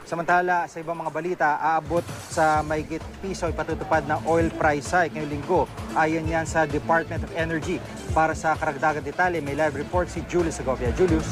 Samantala, sa ibang mga balita, aabot sa mahigit piso ipatutupad na oil price hike ngayong linggo. Ayon yan sa Department of Energy. Para sa karagdagang detalye, may live report si Julius Segovia. Julius.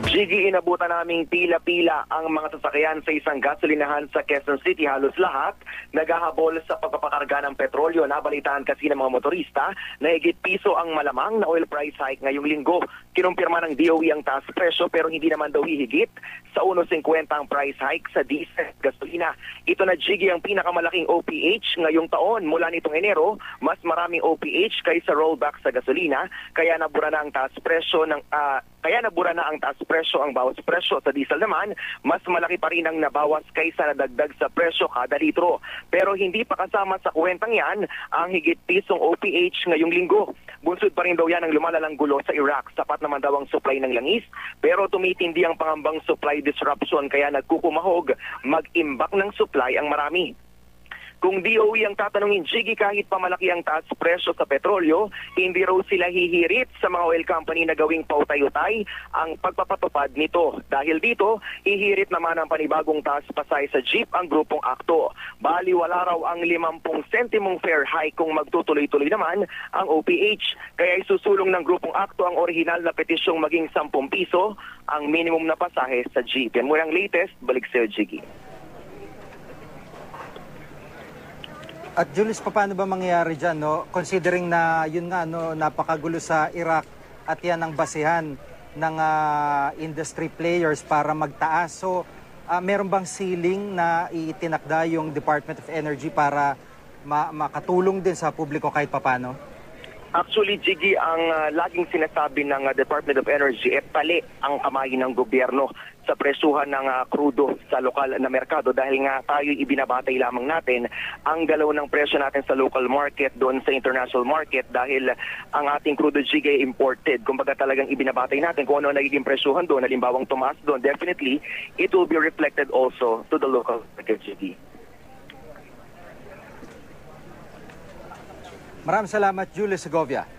Gigi, inabutan naming pila-pila ang mga sasakyan sa isang gasolinahan sa Quezon City. Halos lahat naghahabol sa pagpapakarga ng petrolyo. Nabalitaan kasi ng mga motorista na higit piso ang malamang na oil price hike ngayong linggo. Kinumpirma ng DOE ang taas presyo pero hindi naman daw hihigit sa 1.50 ang price hike sa diesel gasolina. Ito na, Gigi, ang pinakamalaking OPH ngayong taon. Mula nitong Enero, mas maraming OPH kaysa rollback sa gasolina. Kaya nabura na ang taas presyo ang bawas presyo. Sa diesel naman, mas malaki pa rin ang nabawas kaysa nadagdag sa presyo kada litro. Pero hindi pa kasama sa kwentang yan ang higit pisong OPH ngayong linggo. Bunsod pa rin daw yan ang lumalalang gulo sa Iraq. Sapat naman daw ang supply ng langis, pero tumitindi ang pangambang supply disruption kaya nagkukumahog mag-imbak ng supply ang marami. Kung DOE ang tatanungin, Gigi, kahit pa malaki ang taas presyo sa petrolyo, hindi raw sila hihirit sa mga oil company na gawing pautay-utay ang pagpapatupad nito. Dahil dito, hihirit naman ang panibagong taas pasay sa jeep ang grupong Akto. Bali, wala raw ang 50 sentimong fare hike kung magtutuloy-tuloy naman ang OPH. Kaya isusulong ng grupong Akto ang orihinal na petisyong maging 10 piso ang minimum na pasahe sa jeep. Yan muna ang latest. Balik sa'yo, Gigi. At Julius, paano ba mangyayari dyan, no? Considering na yun nga, no, napakagulo sa Iraq at yan ang basihan ng industry players para magtaas. So, meron bang ceiling na itinakda yung Department of Energy para makatulong din sa publiko kahit papano? Actually, Gigi, ang laging sinasabi ng Department of Energy, pali ang kamay ng gobyerno sa presyuhan ng krudo sa lokal na merkado dahil nga tayo ibinabatay lamang natin ang galaw ng presyo natin sa local market doon sa international market dahil ang ating crudo, Gigi, imported. Kumbaga talagang ibinabatay natin kung ano nagiging presyuhan doon, halimbawang tumaas doon, definitely it will be reflected also to the local market, Gigi. Maraming salamat, Julius Segovia.